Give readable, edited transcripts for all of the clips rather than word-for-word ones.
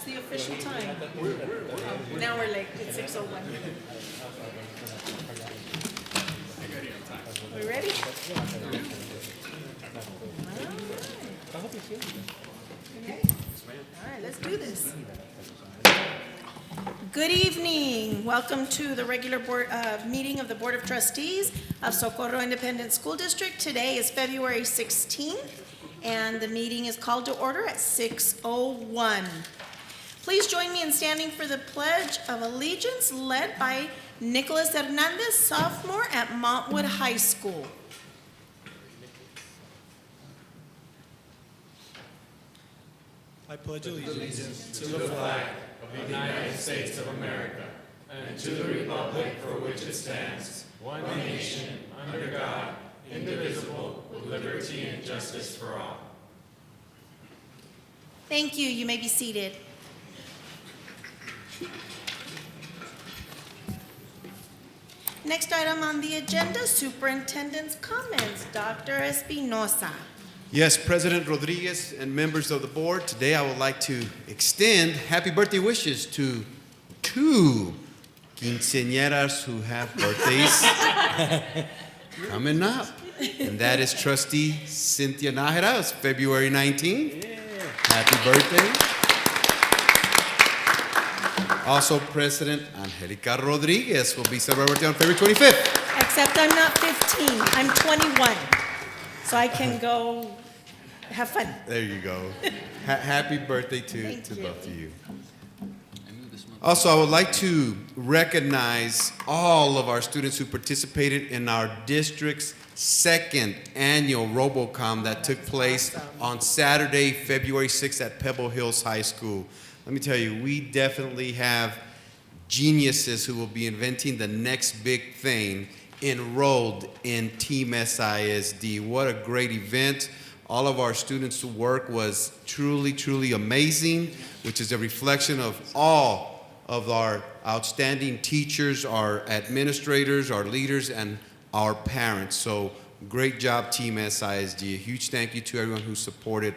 the official time? Now we're late. It's 6:01. We ready? All right, let's do this. Good evening. Welcome to the regular meeting of the Board of Trustees of Socorro Independent School District. Today is February 16th, and the meeting is called to order at 6:01. Please join me in standing for the Pledge of Allegiance led by Nicholas Hernandez, sophomore at Montwood High School. I pledge allegiance to the flag of the United States of America and to the republic for which it stands, one nation, under God, indivisible, with liberty and justice for all. Thank you. You may be seated. Next item on the agenda, Superintendent's comments. Dr. Espinosa. Yes, President Rodriguez and members of the board, today I would like to extend happy birthday wishes to two quinceañeras who have birthdays coming up. And that is Trustee Cynthia Nájera, it's February 19th. Happy birthday. Also, President Angelica Rodriguez will be celebrating birthday on February 25th. Except I'm not 15, I'm 21. So I can go have fun. There you go. Happy birthday to you. both of you. Also, I would like to recognize all of our students who participated in our district's second annual Robocom that took place on Saturday, February 6th at Pebble Hills High School. Let me tell you, we definitely have geniuses who will be inventing the next big thing enrolled in Team SISD. What a great event. All of our students' work was truly, truly amazing, which is a reflection of all of our outstanding teachers, our administrators, our leaders, and our parents. So great job, Team SISD. A huge thank you to everyone who supported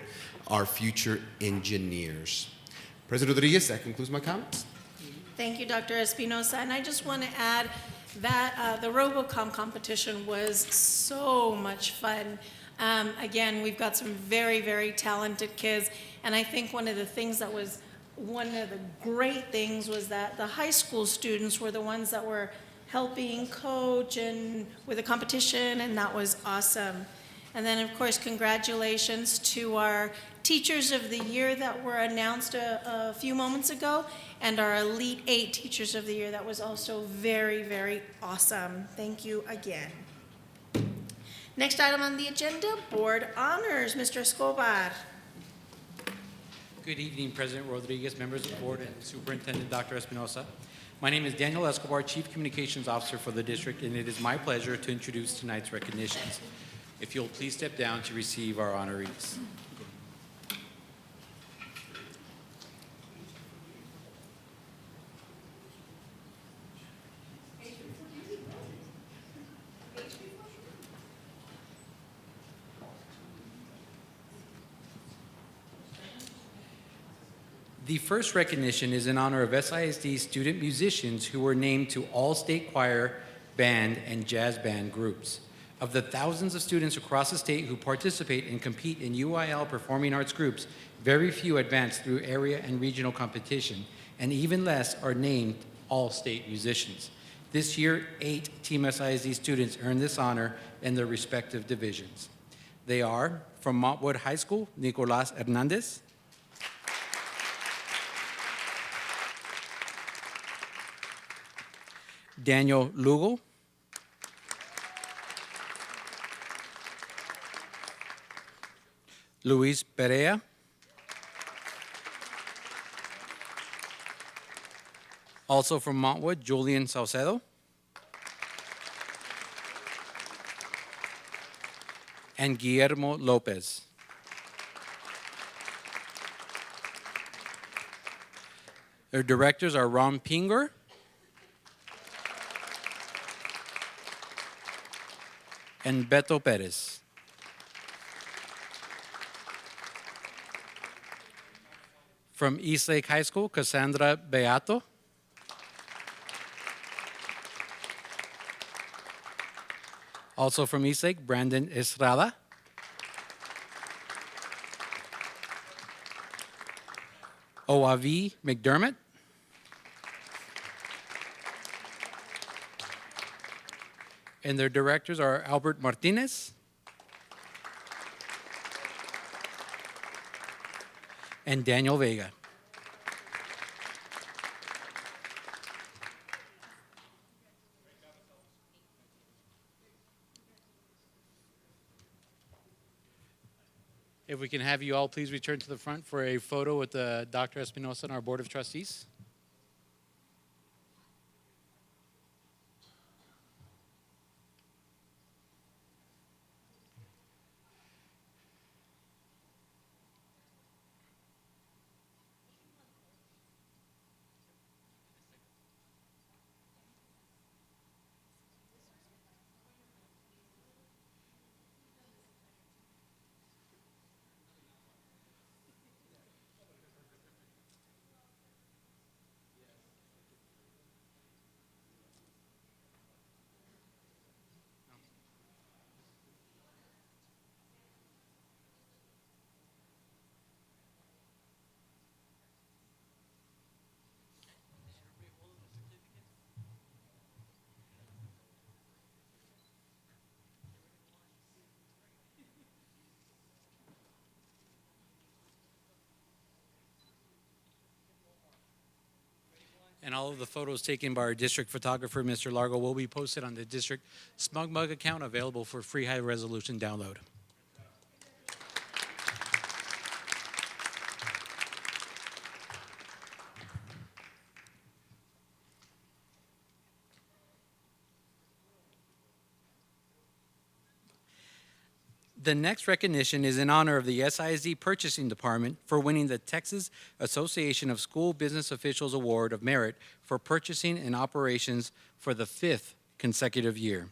our future engineers. President Rodriguez, that concludes my comments. Thank you, Dr. Espinosa. And I just want to add that the Robocom competition was so much fun. Again, we've got some very, very talented kids. And I think one of the great things was that the high school students were the ones that were helping coach and with the competition, and that was awesome. And then, of course, congratulations to our Teachers of the Year that were announced a few moments ago, and our Elite 8 Teachers of the Year. That was also very, very awesome. Thank you again. Next item on the agenda, Board Honors. Mr. Escobar. Good evening, President Rodriguez, members of the board, and Superintendent Dr. Espinosa. My name is Daniel Escobar, Chief Communications Officer for the district, and it is my pleasure to introduce tonight's recognitions. If you'll please step down to receive our honorees. The first recognition is in honor of SISD student musicians who were named to all-state choir, band, and jazz band groups. Of the thousands of students across the state who participate and compete in UIL performing arts groups, very few advance through area and regional competition, and even less are named all-state musicians. This year, 8 Team SISD students earned this honor in their respective divisions. They are, from Montwood High School, Nicolás Hernandez, Daniel Lugo, Luis Perea, also from Montwood, Julian Saucedo, and Guillermo Lopez. Their directors are Ron Pinger, and Beto Perez. From Eastlake High School, Cassandra Beato. Also from Eastlake, Brandon Estrada. Oavi McDermott. And their directors are Albert Martinez and Daniel Vega. If we can have you all please return to the front for a photo with Dr. Espinosa and our Board of Trustees. And all of the photos taken by our district photographer, Mr. Largo, will be posted on the district Smug Mug account, available for free high-resolution download. The next recognition is in honor of the SISD Purchasing Department for winning the Texas Association of School Business Officials Award of Merit for Purchasing and Operations for the 5th consecutive year.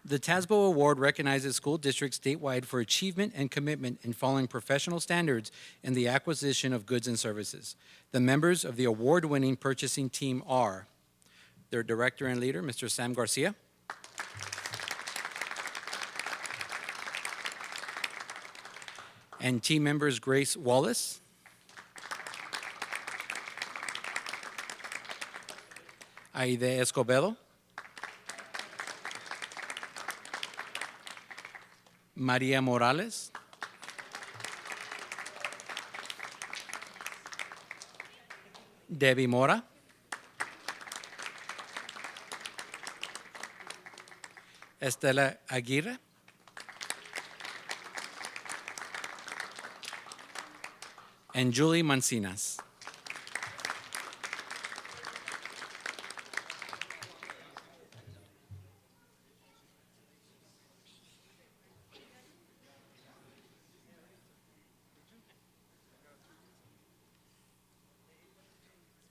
The TASBO Award recognizes school districts statewide for achievement and commitment in following professional standards in the acquisition of goods and services. The members of the award-winning purchasing team are their director and leader, Mr. Sam Garcia. And team members Grace Wallace. Aide Escobedo. Maria Morales. Debbie Mora. Estela Aguirre. And Julie Mancinas.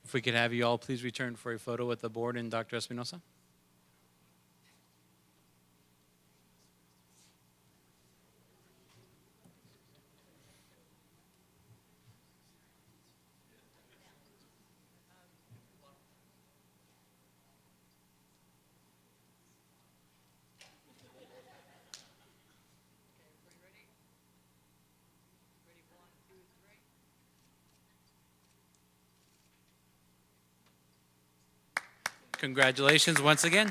If we could have you all please return for a photo with the board and Dr. Espinosa. Congratulations once again.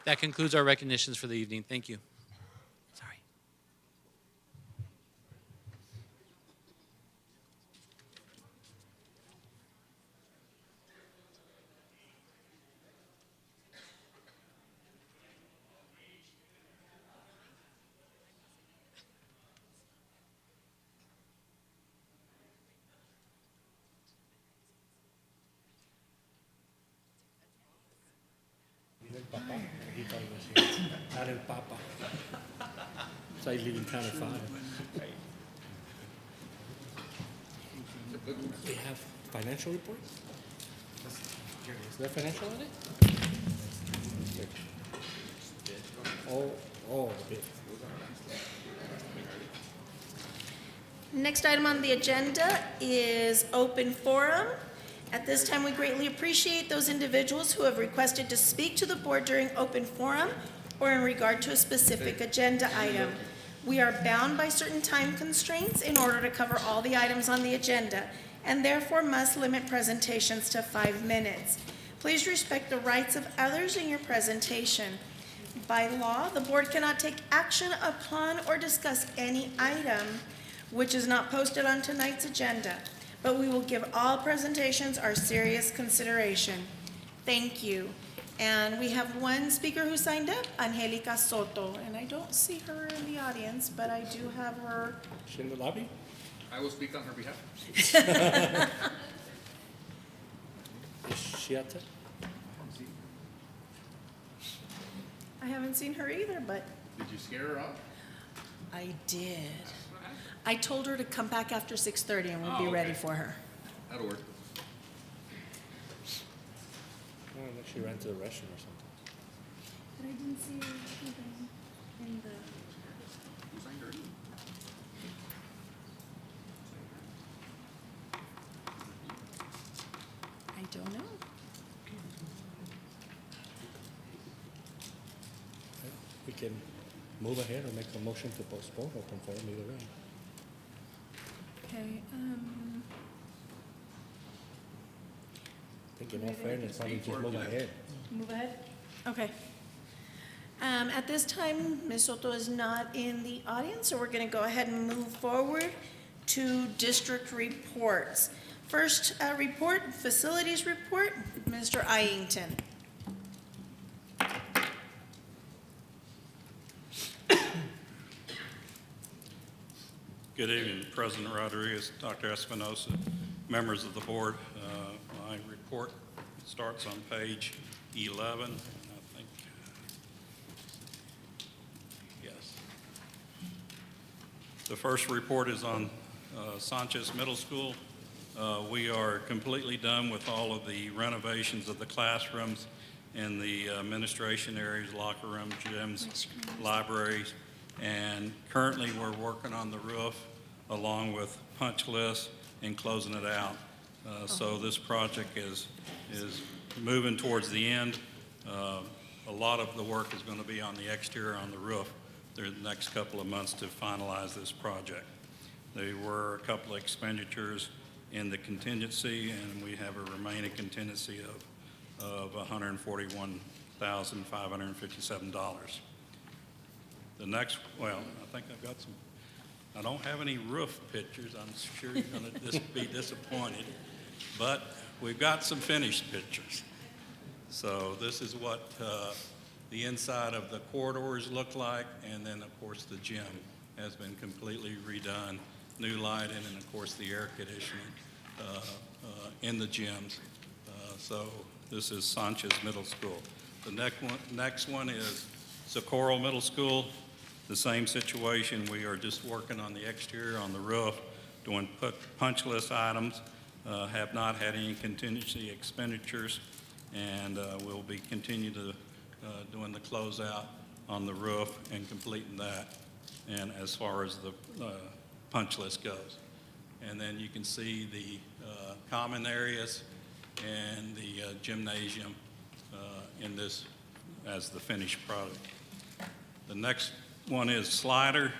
That concludes our recognitions for the evening. Thank you. Sorry. He thought it was here. Not El Papa. It's like leaving town at 5. They have financial reports? Is there financial on it? Oh, okay. Next item on the agenda is open forum. At this time, we greatly appreciate those individuals who have requested to speak to the board during open forum or in regard to a specific agenda item. We are bound by certain time constraints in order to cover all the items on the agenda, and therefore must limit presentations to 5 minutes. Please respect the rights of others in your presentation. By law, the board cannot take action upon or discuss any item which is not posted on tonight's agenda, but we will give all presentations our serious consideration. Thank you. And we have one speaker who signed up, Angelica Soto, and I don't see her in the audience, but I do have her. Is she in the lobby? I will speak on her behalf. Is she out there? I haven't seen her either, but Did you scare her off? I did. I told her to come back after 6:30 and we'll be Oh, ready okay. for her. That'll work. Oh, unless she ran to the restroom or something. But I didn't see her in the. Who signed her? I don't know. We can move ahead or make a motion to postpone open forum either way. Okay, I think in all fairness, why don't you just move ahead? move ahead? Okay. At this time, Ms. Soto is not in the audience, so we're going to go ahead and move forward to district reports. First report, facilities report, Mr. Iington. Good evening, President Rodriguez, Dr. Espinosa, members of the board. My report starts on page 11, I think. Yes. The first report is on Sanchez Middle School. We are completely done with all of the renovations of the classrooms in the administration areas, locker room, gyms, libraries, and currently we're working on the roof along with punch lists and closing it out. So this project is moving towards the end. A lot of the work is going to be on the exterior, on the roof, the next couple of months to finalize this project. There were a couple of expenditures in the contingency, and we have a remaining contingency of $141,557. The next, well, I think I've got some, I don't have any roof pictures. I'm sure you're going to be disappointed, but we've got some finished pictures. So this is what the inside of the corridors look like, and then of course the gym has been completely redone, new lighting, and of course the air conditioning in the gyms. So this is Sanchez Middle School. The next one is Socorro Middle School. The same situation. We are just working on the exterior, on the roof, doing punch list items, have not had any contingency expenditures, and we'll be continuing to doing the closeout on the roof and completing that, and as far as the punch list goes. And then you can see the common areas and the gymnasium in this as the finished product. The next one is Slider.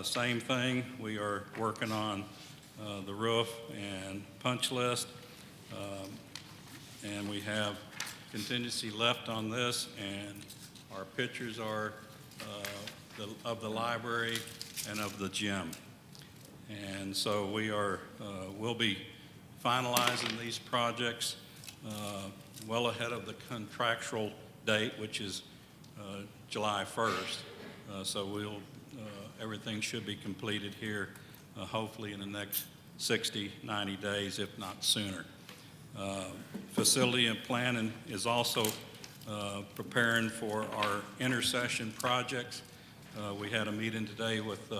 Same thing. We are working on the roof and punch list. And we have contingency left on this, and our pictures are of the library and of the gym. And so we are, we'll be finalizing these projects well ahead of the contractual date, which is July 1st. So we'll, everything should be completed here, hopefully in the next 60, 90 days, if not sooner. Facility and planning is also preparing for our intercession projects. We had a meeting today with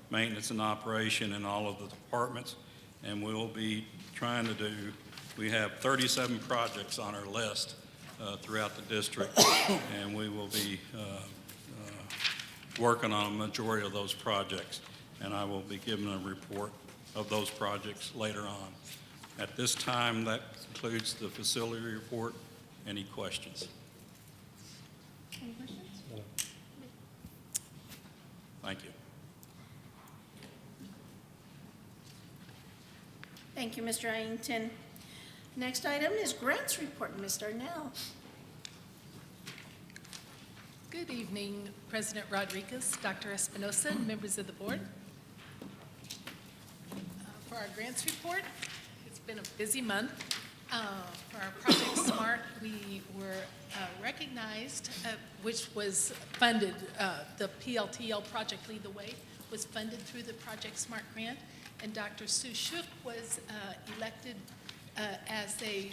maintenance and operation and all of the departments, and we'll be trying to do, we have 37 projects on our list throughout the district, and we will be working on a majority of those projects, and I will be giving a report of those projects later on. At this time, that concludes the facility report. Any questions? Any questions? Thank you. Thank you, Mr. Iington. Next item is grants report, Ms. Darnell. Good evening, President Rodriguez, Dr. Espinosa, and members of the board. For our grants report, it's been a busy month. For our Project SMART, we were recognized, which was funded, the PLTL Project Lead the Way was funded through the Project SMART grant, and Dr. Sue Shook was elected as a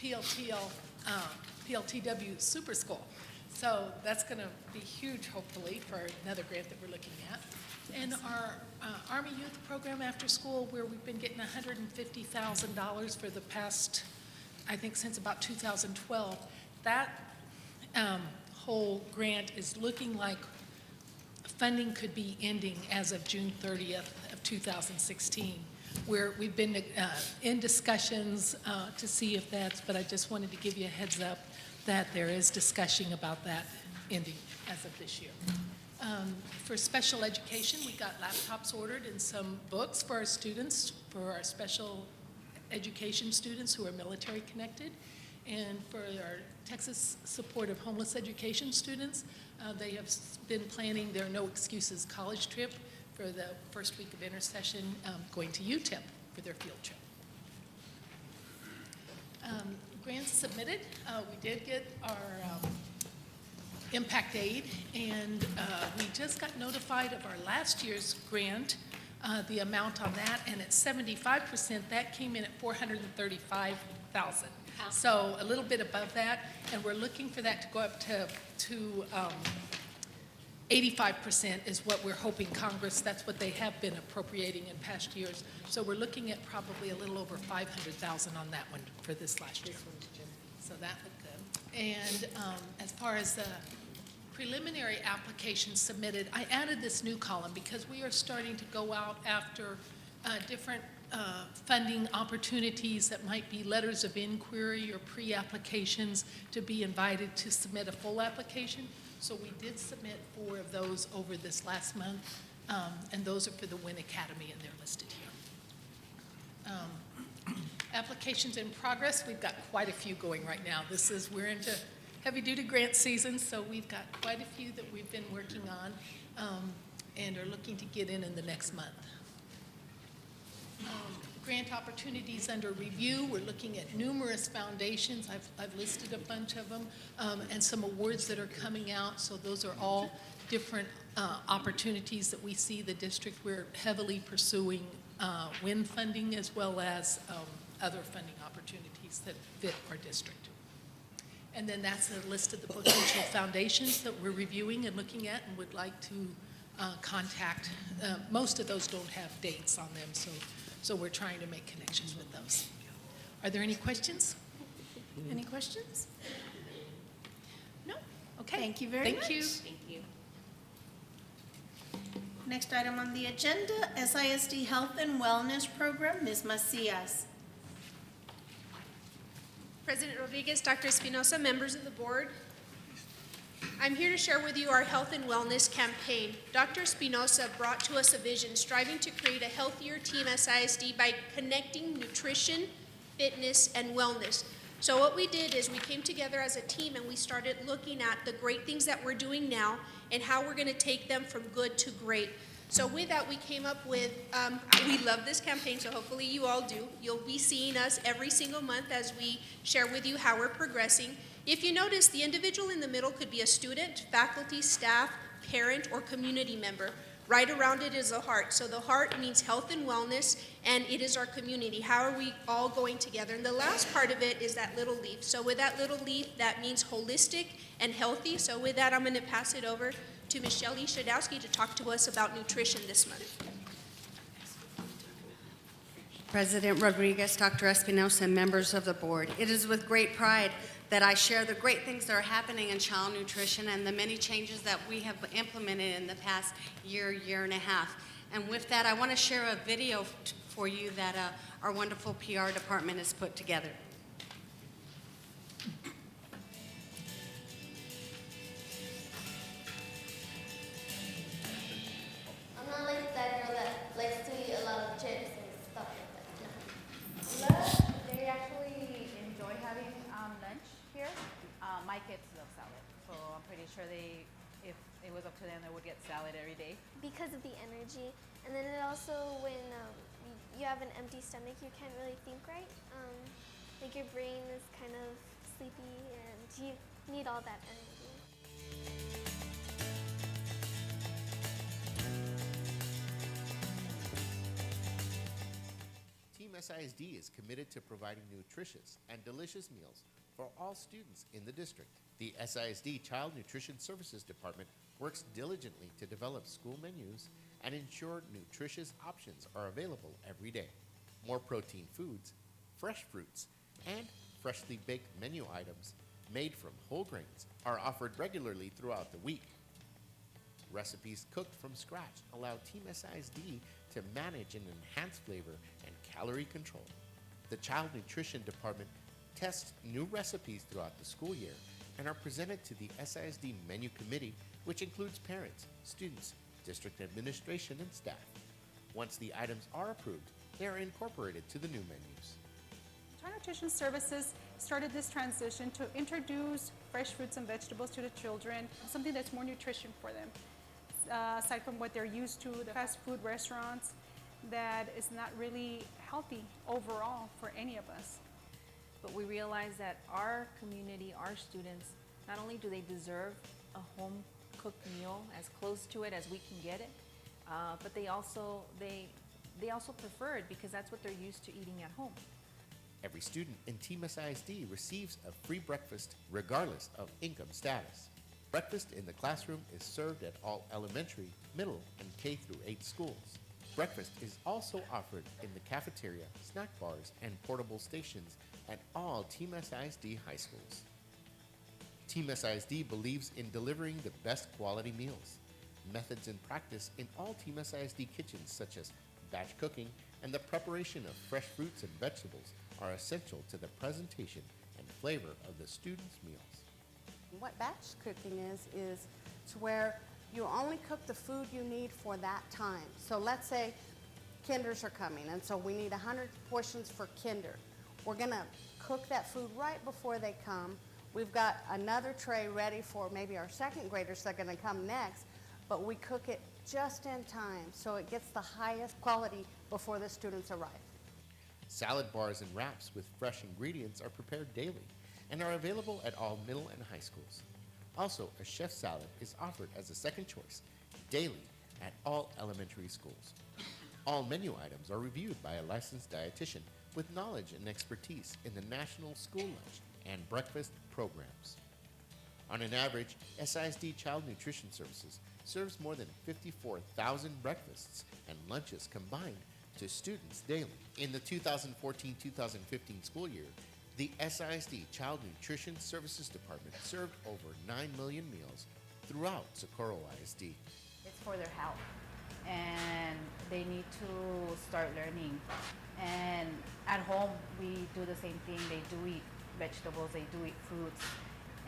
PLTW Super School. So that's going to be huge, hopefully, for another grant that we're looking at. And our Army Youth Program after school, where we've been getting $150,000 for the past, I think, since about 2012. That whole grant is looking like funding could be ending as of June 30th of 2016, where we've been in discussions to see if that's, but I just wanted to give you a heads up that there is discussion about that ending as of this year. For special education, we got laptops ordered and some books for our students, for our special education students who are military connected. And for our Texas Supportive Homeless Education students, they have been planning their No Excuses college trip for the first week of intersession, going to UTEP for their field trip. Grants submitted. We did get our impact aid, and we just got notified of our last year's grant, the amount on that, and at 75%, that came in at $435,000. So a little bit above that, and we're looking for that to go up to 85% is what we're hoping Congress, that's what they have been appropriating in past years. So we're looking at probably a little over $500,000 on that one for this last year. So that looked good. And as far as the preliminary applications submitted, I added this new column because we are starting to go out after different funding opportunities that might be letters of inquiry or pre-applications to be invited to submit a full application. So we did submit 4 of those over this last month, and those are for the Wynn Academy, and they're listed here. Applications in progress, we've got quite a few going right now. We're into heavy-duty grant season, so we've got quite a few that we've been working on and are looking to get in the next month. Grant opportunities under review. We're looking at numerous foundations. I've listed a bunch of them, and some awards that are coming out. So those are all different opportunities that we see the district. We're heavily pursuing WIN funding as well as other funding opportunities that fit our district. And then that's a list of the potential foundations that we're reviewing and looking at and would like to contact. Most of those don't have dates on them, so we're trying to make connections with those. Are there any questions? Any questions? No? Okay. Thank you very much. Thank you. Thank you. Next item on the agenda, SISD Health and Wellness Program, Ms. Macias. President Rodriguez, Dr. Espinosa, members of the board, I'm here to share with you our health and wellness campaign. Dr. Espinosa brought to us a vision striving to create a healthier team at SISD by connecting nutrition, fitness, and wellness. So what we did is we came together as a team and we started looking at the great things that we're doing now and how we're going to take them from good to great. So with that, we came up with, we love this campaign, so hopefully you all do. You'll be seeing us every single month as we share with you how we're progressing. If you notice, the individual in the middle could be a student, faculty, staff, parent, or community member. Right around it is a heart. So the heart means health and wellness, and it is our community. How are we all going together? And the last part of it is that little leaf. So with that little leaf, that means holistic and healthy. So with that, I'm going to pass it over to Ms. Shelley Shadowski to talk to us about nutrition this month. President Rodriguez, Dr. Espinosa, and members of the board. It is with great pride that I share the great things that are happening in child nutrition and the many changes that we have implemented in the past year, year and a half. And with that, I want to share a video for you that our wonderful PR department has put together. I'm not like that girl that likes to eat a lot of chips and stuff like that. No. They actually enjoy having lunch here. My kids love salad, so I'm pretty sure if it was up to them, they would get salad every day. Because of the energy. And then it also, when you have an empty stomach, you can't really think right. Like your brain is kind of sleepy and you need all that energy. Team SISD is committed to providing nutritious and delicious meals for all students in the district. The SISD Child Nutrition Services Department works diligently to develop school menus and ensure nutritious options are available every day. More protein foods, fresh fruits, and freshly baked menu items made from whole grains are offered regularly throughout the week. Recipes cooked from scratch allow Team SISD to manage and enhance flavor and calorie control. The Child Nutrition Department tests new recipes throughout the school year and are presented to the SISD Menu Committee, which includes parents, students, district administration, and staff. Once the items are approved, they are incorporated to the new menus. Child Nutrition Services started this transition to introduce fresh fruits and vegetables to the children, something that's more nutrition for them. Aside from what they're used to, the fast food restaurants, that is not really healthy overall for any of us. But we realize that our community, our students, not only do they deserve a home-cooked meal as close to it as we can get it, but they also prefer it because that's what they're used to eating at home. Every student in Team SISD receives a free breakfast regardless of income status. Breakfast in the classroom is served at all elementary, middle, and K through 8 schools. Breakfast is also offered in the cafeteria, snack bars, and portable stations at all Team SISD high schools. Team SISD believes in delivering the best quality meals. Methods and practice in all Team SISD kitchens, such as batch cooking and the preparation of fresh fruits and vegetables, are essential to the presentation and flavor of the students' meals. What batch cooking is to where you only cook the food you need for that time. So let's say kinders are coming, and so we need 100 portions for kinder. We're gonna cook that food right before they come. We've got another tray ready for maybe our second graders that are gonna come next, but we cook it just in time so it gets the highest quality before the students arrive. Salad bars and wraps with fresh ingredients are prepared daily and are available at all middle and high schools. Also, a chef salad is offered as a second choice daily at all elementary schools. All menu items are reviewed by a licensed dietitian with knowledge and expertise in the National School Lunch and Breakfast programs. On an average, SISD Child Nutrition Services serves more than 54,000 breakfasts and lunches combined to students daily. In the 2014-2015 school year, the SISD Child Nutrition Services Department served over 9 million meals throughout Socorro ISD. It's for their health, and they need to start learning. And at home, we do the same thing. They do eat vegetables, they do eat fruits,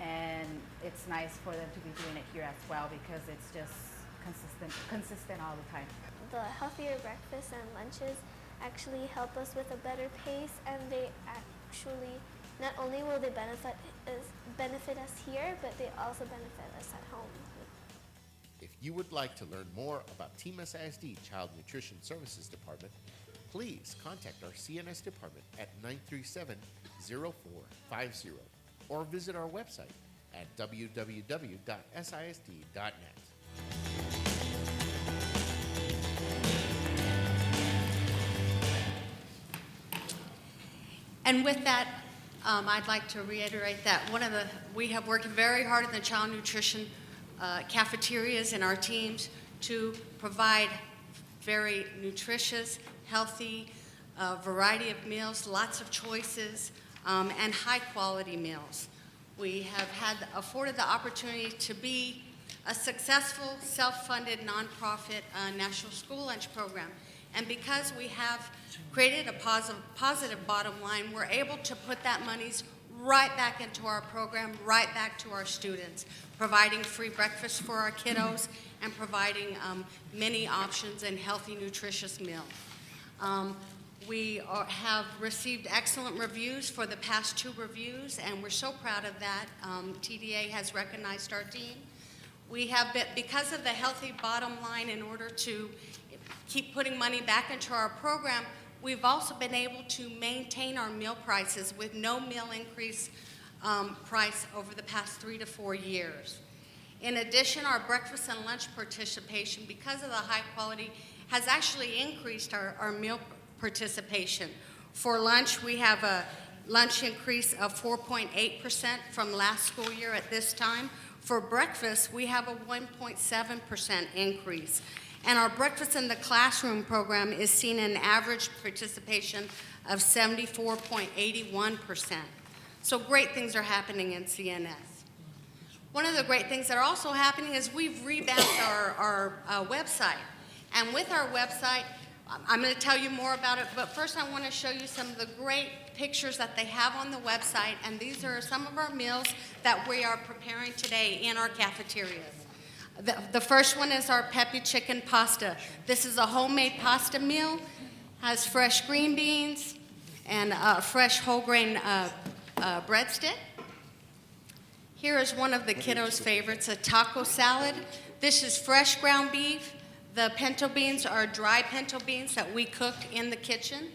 and it's nice for them to be doing it here as well because it's just consistent all the time. The healthier breakfasts and lunches actually help us with a better pace, and they actually, not only will they benefit us here, but they also benefit us at home. If you would like to learn more about Team SISD Child Nutrition Services Department, please contact our CNS department at 937-0450 or visit our website at www.sisd.net. And with that, I'd like to reiterate that we have worked very hard in the child nutrition cafeterias in our teams to provide very nutritious, healthy a variety of meals, lots of choices, and high-quality meals. We have afforded the opportunity to be a successful, self-funded, nonprofit national school lunch program. And because we have created a positive bottom line, we're able to put that monies right back into our program, right back to our students, providing free breakfast for our kiddos and providing many options and healthy, nutritious meals. We have received excellent reviews for the past 2 reviews, and we're so proud of that. TDA has recognized our team. We have been, because of the healthy bottom line, in order to keep putting money back into our program, we've also been able to maintain our meal prices with no meal increase price over the past 3 to 4 years. In addition, our breakfast and lunch participation, because of the high quality, has actually increased our meal participation. For lunch, we have a lunch increase of 4.8% from last school year at this time. For breakfast, we have a 1.7% increase. And our breakfast in the classroom program is seeing an average participation of 74.81%. So great things are happening in CNS. One of the great things that are also happening is we've revamped our website. And with our website, I'm going to tell you more about it, but first I want to show you some of the great pictures that they have on the website, and these are some of our meals that we are preparing today in our cafeterias. The first one is our Pepe chicken pasta. This is a homemade pasta meal, has fresh green beans and fresh whole grain breadstick. Here is one of the kiddos' favorites, a taco salad. This is fresh ground beef. The pinto beans are dry pinto beans that we cook in the kitchen.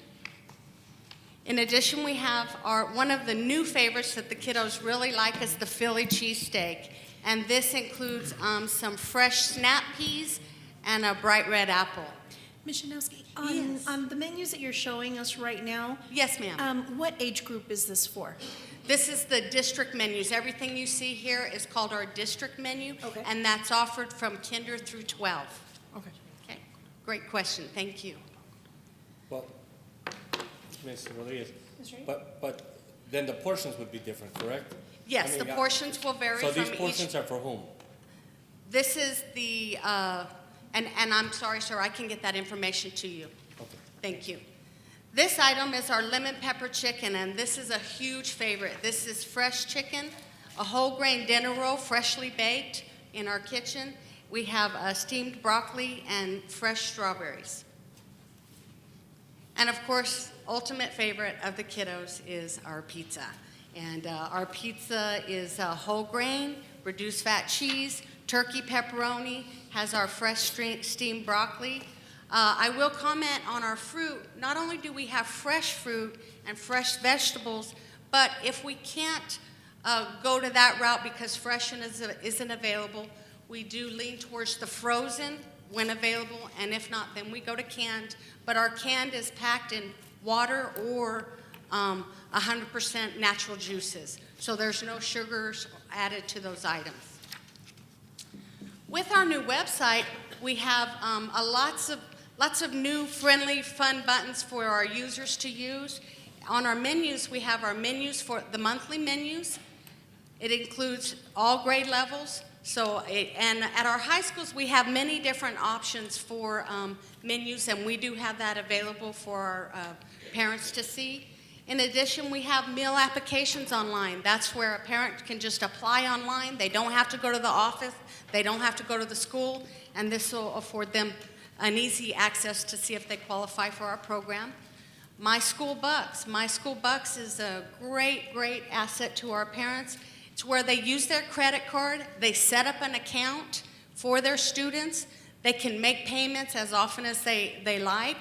In addition, we have one of the new favorites that the kiddos really like is the Philly cheesesteak. And this includes some fresh snap peas and a bright red apple. Ms. Shanowski, Yes. on the menus that you're showing us right now, Yes, ma'am. what age group is this for? This is the district menus. Everything you see here is called our district menu, Okay. and that's offered from kinder through 12. Okay. Okay, great question. Thank you. Well, Ms. Rodriguez, Ms. Reed? but then the portions would be different, correct? Yes, I mean, the portions will vary So from these each. portions are for whom? This is the, and I'm sorry, sir, I can get that information to you. Okay. Thank you. This item is our lemon pepper chicken, and this is a huge favorite. This is fresh chicken, a whole grain dinner roll, freshly baked in our kitchen. We have steamed broccoli and fresh strawberries. And of course, ultimate favorite of the kiddos is our pizza. And our pizza is whole grain, reduced fat cheese, turkey pepperoni, has our fresh steamed broccoli. I will comment on our fruit. Not only do we have fresh fruit and fresh vegetables, but if we can't go to that route because fresh isn't available, we do lean towards the frozen when available, and if not, then we go to canned. But our canned is packed in water or 100% natural juices, so there's no sugars added to those items. With our new website, we have lots of new, friendly, fun buttons for our users to use. On our menus, we have our menus for the monthly menus. It includes all grade levels. And at our high schools, we have many different options for menus, and we do have that available for our parents to see. In addition, we have meal applications online. That's where a parent can just apply online. They don't have to go to the office. They don't have to go to the school, and this will afford them an easy access to see if they qualify for our program. My School Bucks. My School Bucks is a great, great asset to our parents. It's where they use their credit card, they set up an account for their students, they can make payments as often as they like,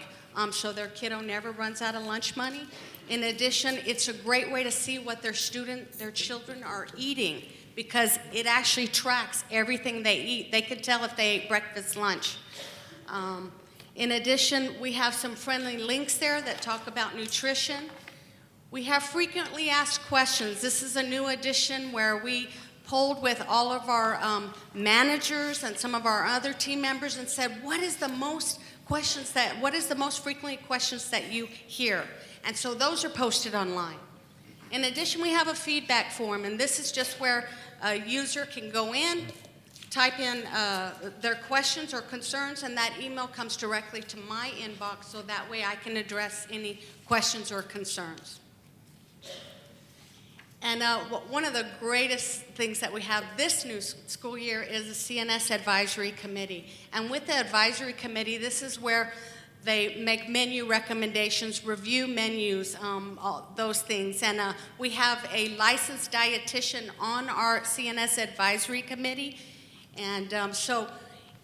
so their kiddo never runs out of lunch money. In addition, it's a great way to see what their children are eating because it actually tracks everything they eat. They can tell if they ate breakfast, lunch. In addition, we have some friendly links there that talk about nutrition. We have frequently asked questions. This is a new edition where we polled with all of our managers and some of our other team members and said, what is the most what is the most frequently questions that you hear? And so those are posted online. In addition, we have a feedback form, and this is just where a user can go in, type in their questions or concerns, and that email comes directly to my inbox, so that way I can address any questions or concerns. And one of the greatest things that we have this new school year is the CNS Advisory Committee. And with the advisory committee, this is where they make menu recommendations, review menus, all those things. And we have a licensed dietitian on our CNS Advisory Committee. And so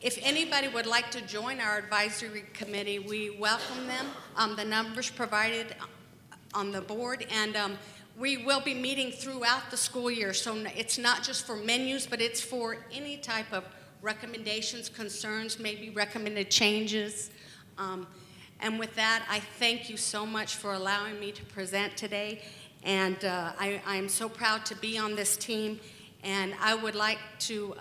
if anybody would like to join our advisory committee, we welcome them. The numbers provided on the board. And we will be meeting throughout the school year, so it's not just for menus, but it's for any type of recommendations, concerns, maybe recommended changes. And with that, I thank you so much for allowing me to present today. And I'm so proud to be on this team. And I would like to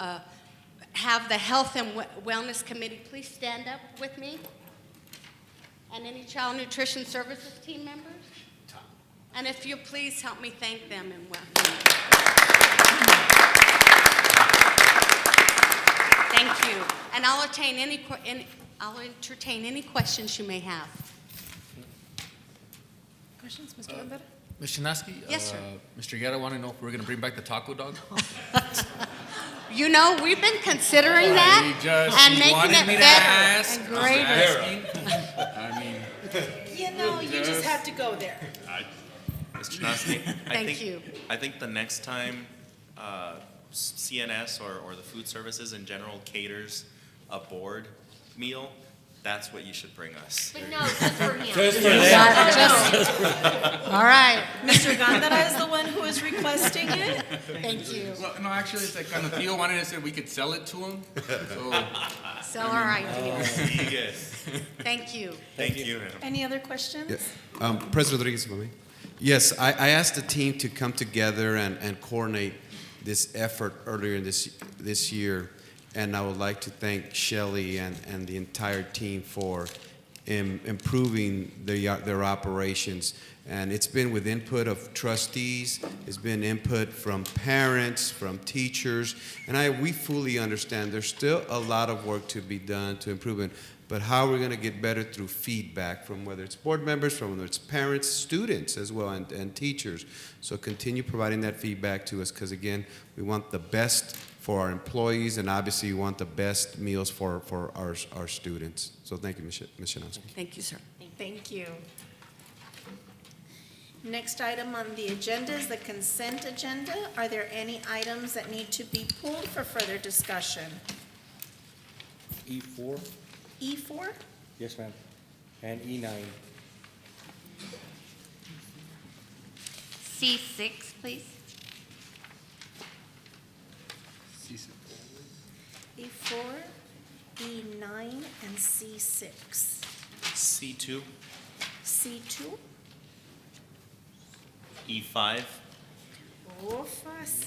have the Health and Wellness Committee please stand up with me. And any Child Nutrition Services team members. And if you please help me thank them and welcome. Thank you. And I'll entertain any questions you may have. Questions, Mr. Gambetta? Ms. Shinaski? Yes, sir. Mr. Guerra want to know if we're going to bring back the taco dog? You know, we've been considering that and making it better and greater. I mean, You know, you just have to go there. Mr. Chnosky, Thank you. I think the next time CNS or the food services in general caters a board meal, that's what you should bring us. But no, just for him. Just for them. All right. Mr. Gandara is the one who is requesting it. Thank you. well, no, actually, it's like kind of Theo wanted to say we could sell it to him. So, Sell our ideas. Yes. Thank you. Thank you, ma'am. Any other questions? President Rodriguez, for me. Yes, I asked the team to come together and coordinate this effort earlier this year, and I would like to thank Shelley and the entire team for improving their operations. And it's been with input of trustees, it's been input from parents, from teachers, and we fully understand there's still a lot of work to be done to improve it. But how we're going to get better through feedback from whether it's board members, from whether it's parents, students as well, and teachers. So continue providing that feedback to us because, again, we want the best for our employees and obviously we want the best meals for our students. So thank you, Ms. Shinaski. Thank you, sir. Thank you. Next item on the agenda is the consent agenda. Are there any items that need to be pulled for further discussion? E4? E4? Yes, ma'am. And E9. C6, please. E4, E9, and C6. C2, C2? E5, Ufas.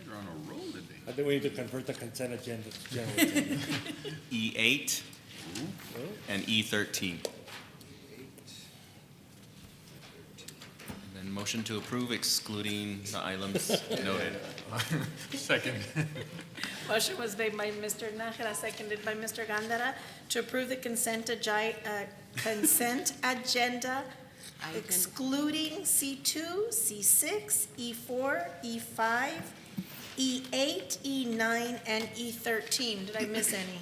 you're on a roll today. I think we need to convert the consent agenda to general agenda. E8, and E13. And then motion to approve excluding the items noted. Second. Motion was made by Mr. Nájera, seconded by Mr. Gándara, to approve the consent agenda excluding C2, C6, E4, E5, E8, E9, and E13. Did I miss any?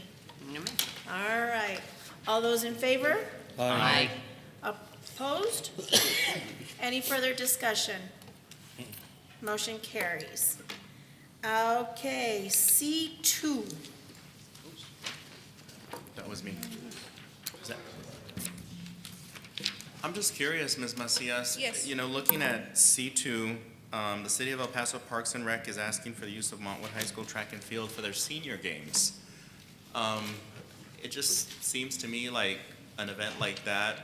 All right. All those in favor? Aye. Opposed? Any further discussion? Motion carries. Okay, C2. That was me. Is that? I'm just curious, Ms. Macias. Yes. You know, looking at C2, the City of El Paso Parks and Rec is asking for the use of Montwood High School track and field for their senior games. It just seems to me like an event like that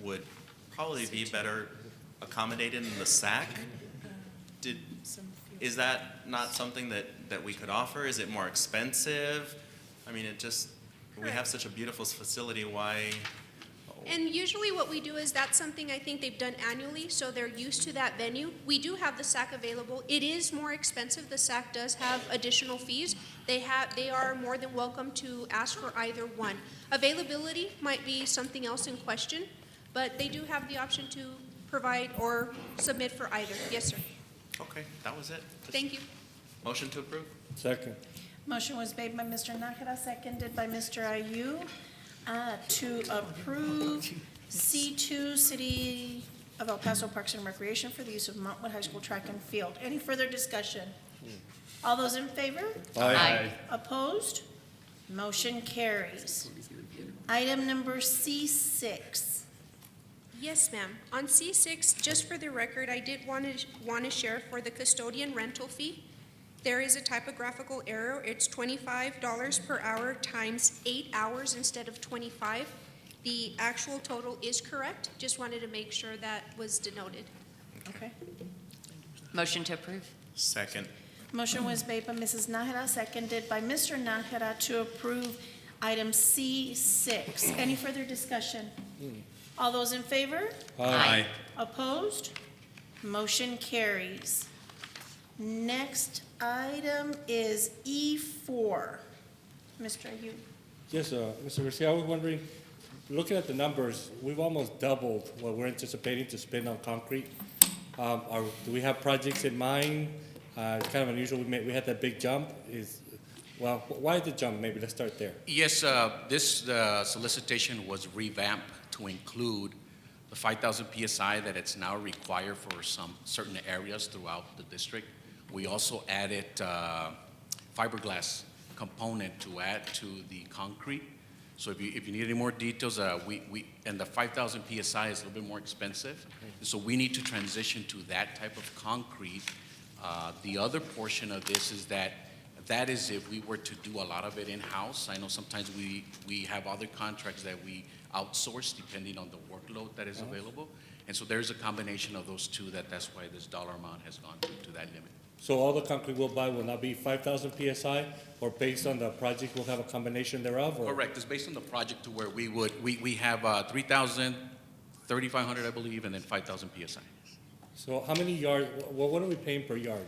would probably be better accommodated in the SAC. Is that not something that we could offer? Is it more expensive? I mean, it just, We have such a beautiful facility, why? And usually what we do is that's something I think they've done annually, so they're used to that venue. We do have the SAC available. It is more expensive. The SAC does have additional fees. They are more than welcome to ask for either one. Availability might be something else in question, but they do have the option to provide or submit for either. Yes, sir. Okay, that was it. Thank you. Motion to approve? Second. Motion was made by Mr. Nakara, seconded by Mr. Ayub, to approve C2 City of El Paso Parks and Recreation for the use of Montwood High School track and field. Any further discussion? All those in favor? Aye. Opposed? Motion carries. Item number C6. Yes, ma'am. On C6, just for the record, I did want to share for the custodian rental fee. There is a typographical error. It's $25 per hour times 8 hours instead of 25. The actual total is correct. Just wanted to make sure that was denoted. Okay. Motion to approve. Second. Motion was made by Mrs. Nájera, seconded by Mr. Nájera to approve item C6. Any further discussion? All those in favor? Aye. Opposed? Motion carries. Next item is E4. Mr. Ayub. Yes, Mr. Garcia, I was wondering, looking at the numbers, we've almost doubled what we're anticipating to spend on concrete. Do we have projects in mind? It's kind of unusual. We had that big jump. Why the jump? Maybe let's start there. Yes, this solicitation was revamped to include the 5,000 PSI that it's now required for some certain areas throughout the district. We also added fiberglass component to add to the concrete. So if you need any more details, and the 5,000 PSI is a little bit more expensive. So we need to transition to that type of concrete. The other portion of this is that is if we were to do a lot of it in-house. I know sometimes we have other contracts that we outsource depending on the workload that is available. And so there's a combination of those two that's why this dollar amount has gone to that limit. So all the concrete we'll buy will not be 5,000 PSI, or based on the project, we'll have a combination thereof? Or? Correct. It's based on the project to where we have 3,000, 3,500, I believe, and then 5,000 PSI. So how many yards, what are we paying per yard?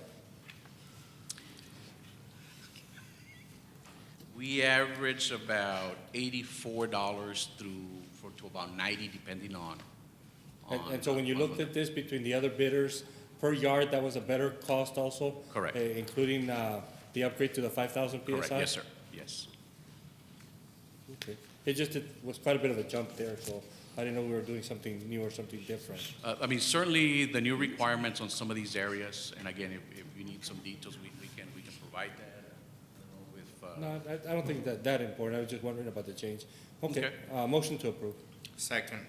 We average about $84 to about $90, depending on. And so when you looked at this between the other bidders, per yard, that was a better cost also? Correct. Including the upgrade to the 5,000 PSI? Correct, yes, sir, yes. Okay. It was quite a bit of a jump there, so I didn't know we were doing something new or something different. I mean, certainly the new requirements on some of these areas, and again, if you need some details, we can provide that. No, I don't think that important. I was just wondering about the change. Okay. Motion to approve. Second.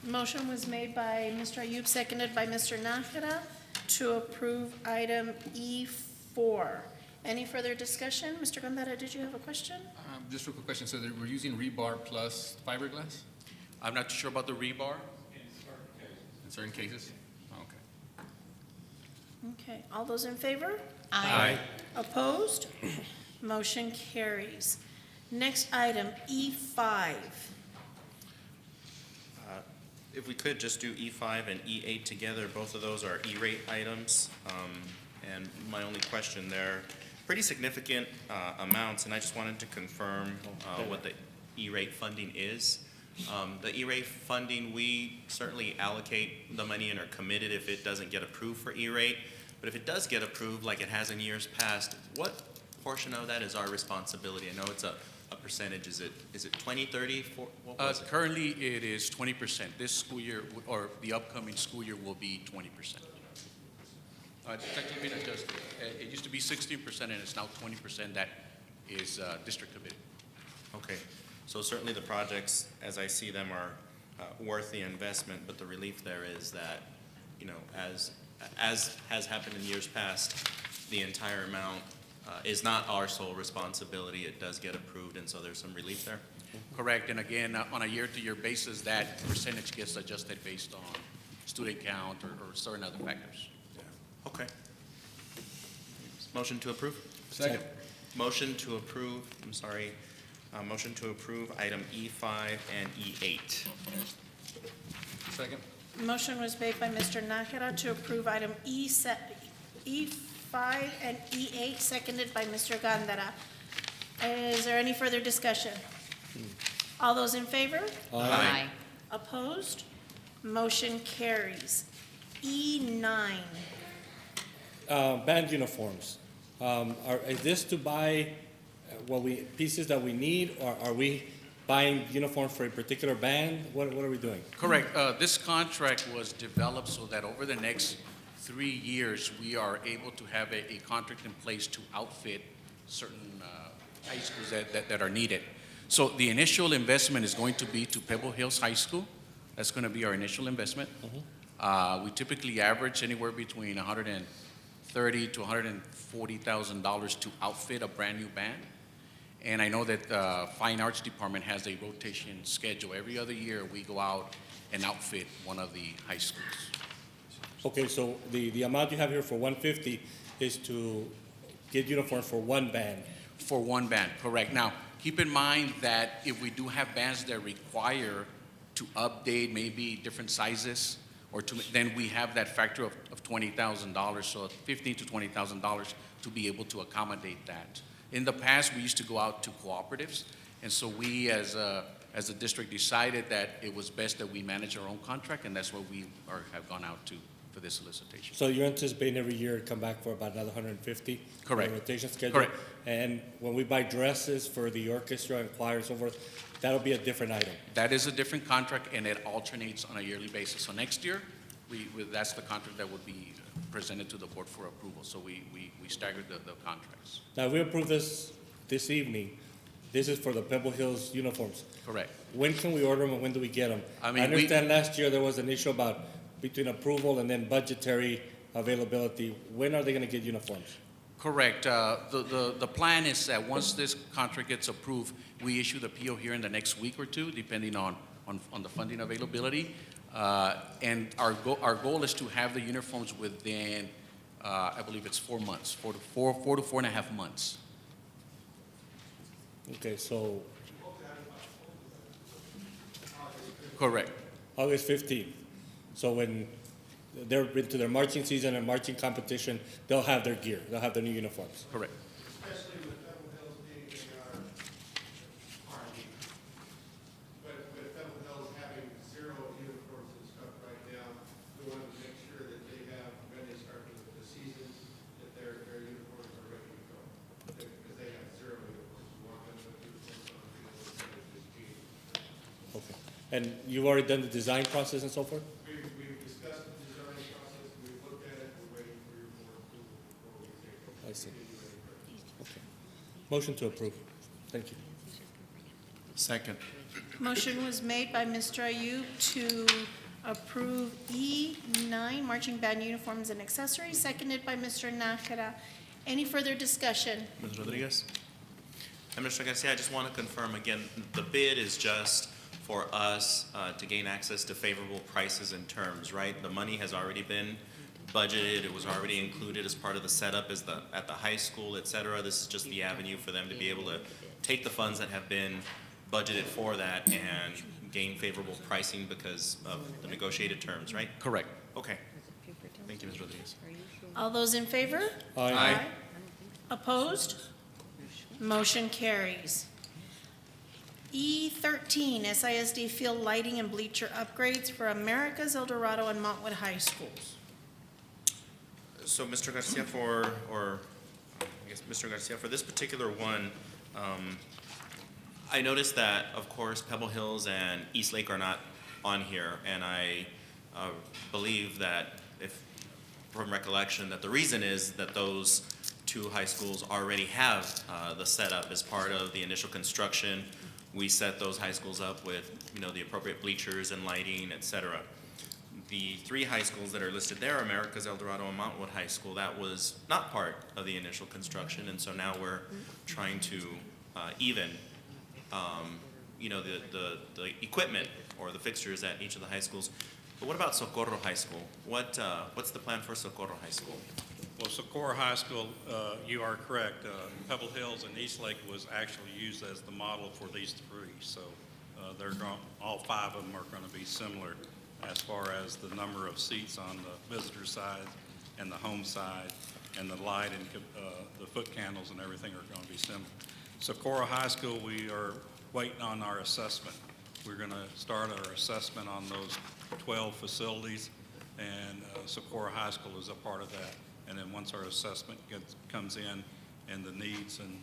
Motion was made by Mr. Ayub, seconded by Mr. Nájera to approve item E4. Any further discussion? Mr. Gambetta, did you have a question? Just a quick question. So we're using rebar plus fiberglass? I'm not sure about the rebar. In certain cases? Oh, okay. Okay, all those in favor? Aye. Opposed? Motion carries. Next item, E5. If we could just do E5 and E8 together, both of those are E-rate items. And my only question there, pretty significant amounts, and I just wanted to confirm what the E-rate funding is. The E-rate funding, we certainly allocate the money and are committed if it doesn't get approved for E-rate. But if it does get approved, like it has in years past, what portion of that is our responsibility? I know it's a percentage. Is it 20, 30? What was it? Currently, it is 20%. This school year, or the upcoming school year, will be 20%. It's actually been adjusted. It used to be 16%, and it's now 20% that is district committed. Okay, so certainly the projects, as I see them, are worth the investment, but the relief there is that, you know, as has happened in years past, the entire amount is not our sole responsibility. It does get approved, and so there's some relief there. Correct, and again, on a year-to-year basis, that percentage gets adjusted based on student count or certain other factors. Okay. Motion to approve? Second. Motion to approve, I'm sorry, Motion to approve item E5 and E8. Second. Motion was made by Mr. Nájera to approve item E5 and E8, seconded by Mr. Gándara. Is there any further discussion? All those in favor? Aye. Opposed? Motion carries. E9. Band uniforms. Is this to buy pieces that we need, or are we buying uniforms for a particular band? What are we doing? Correct. This contract was developed so that over the next 3 years, we are able to have a contract in place to outfit certain high schools that are needed. So the initial investment is going to be to Pebble Hills High School. That's going to be our initial investment. We typically average anywhere between $130,000 to $140,000 to outfit a brand new band. And I know that the Fine Arts Department has a rotation schedule. Every other year, we go out and outfit one of the high schools. Okay, so the amount you have here for 150 is to get uniforms for one band. For one band, correct. Now, keep in mind that if we do have bands that require to update maybe different sizes, then we have that factor of $20,000, so $15,000 to $20,000 to be able to accommodate that. In the past, we used to go out to cooperatives, and so we as a district decided that it was best that we manage our own contract, and that's what we have gone out to for this solicitation. So you're anticipating every year to come back for about another 150? Correct. The rotation schedule? Correct. And when we buy dresses for the orchestra and choir and so forth, that'll be a different item? That is a different contract, and it alternates on a yearly basis. So next year, that's the contract that would be presented to the board for approval. So we staggered the contracts. Now, if we approve this evening, this is for the Pebble Hills uniforms. Correct. When can we order them and when do we get them? I mean, I understand last year there was an issue about between approval and then budgetary availability. When are they going to get uniforms? Correct. The plan is that once this contract gets approved, we issue the PO here in the next week or two, depending on the funding availability. And our goal is to have the uniforms within, I believe it's 4 months, 4 to 4.5 months. Okay, so Correct. August 15th. So when they're into their marching season and marching competition, they'll have their gear. They'll have their new uniforms. Correct. Especially with Pebble Hills being in our R&D. But with Pebble Hills having 0 uniforms and stuff right now, we want to make sure that they have, when they start the season, that their uniforms are ready to go. Because they have 0 uniforms. We want them to do the same on the field instead of just team. Okay. And you've already done the design process and so forth? We've discussed the design process, we've looked at it, we're waiting for your board approval before we take it. I see. Okay. Motion to approve. Thank you. Second. Motion was made by Mr. Ayub to approve E9, marching band uniforms and accessories, seconded by Mr. Nájera. Any further discussion? Ms. Rodriguez? And Mr. Garcia, I just want to confirm again, the bid is just for us to gain access to favorable prices and terms, right? The money has already been budgeted, it was already included as part of the setup at the high school, et cetera. This is just the avenue for them to be able to take the funds that have been budgeted for that and gain favorable pricing because of the negotiated terms, right? Correct. Okay. Thank you, Ms. Rodriguez. All those in favor? Aye. Opposed? Motion carries. E13, SISD field lighting and bleacher upgrades for Americas, El Dorado, and Montwood High Schools. So, Mr. Garcia, Mr. Garcia, for this particular one, I noticed that, of course, Pebble Hills and East Lake are not on here, and I believe that, from recollection, that the reason is that those 2 high schools already have the setup as part of the initial construction. We set those high schools up with, the appropriate bleachers and lighting, et cetera. The 3 high schools that are listed there, Americas, El Dorado, and Montwood High School, that was not part of the initial construction, and so now we're trying to even, the equipment or the fixtures at each of the high schools. But what about Socorro High School? What's the plan for Socorro High School? Well, Socorro High School, you are correct. Pebble Hills and Eastlake was actually used as the model for these three. So all five of them are going to be similar as far as the number of seats on the visitor side and the home side, and the light and the foot candles and everything are going to be similar. Socorro High School, we are waiting on our assessment. We're going to start our assessment on those 12 facilities, and Socorro High School is a part of that. And then once our assessment comes in and the needs and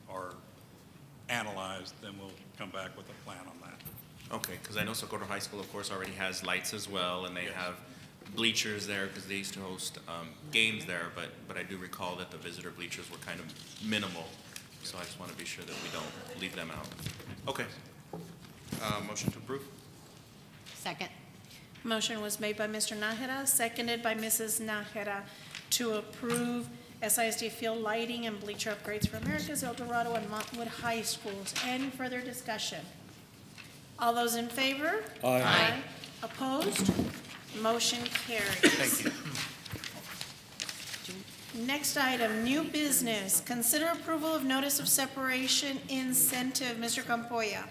are analyzed, then we'll come back with a plan on that. Okay, because I know Socorro High School, of course, already has lights as well, and they have bleachers there because they used to host games there, but I do recall that the visitor bleachers were kind of minimal, so I just want to be sure that we don't leave them out. Okay. Motion to approve? Second. Motion was made by Mr. Nájera, seconded by Mrs. Nájera to approve SISD field lighting and bleacher upgrades for Americas, El Dorado, and Montwood High Schools. Any further discussion? All those in favor? Aye. Opposed? Motion carries. Thank you. Next item, new business. Consider approval of notice of separation incentive. Mr. Campoya.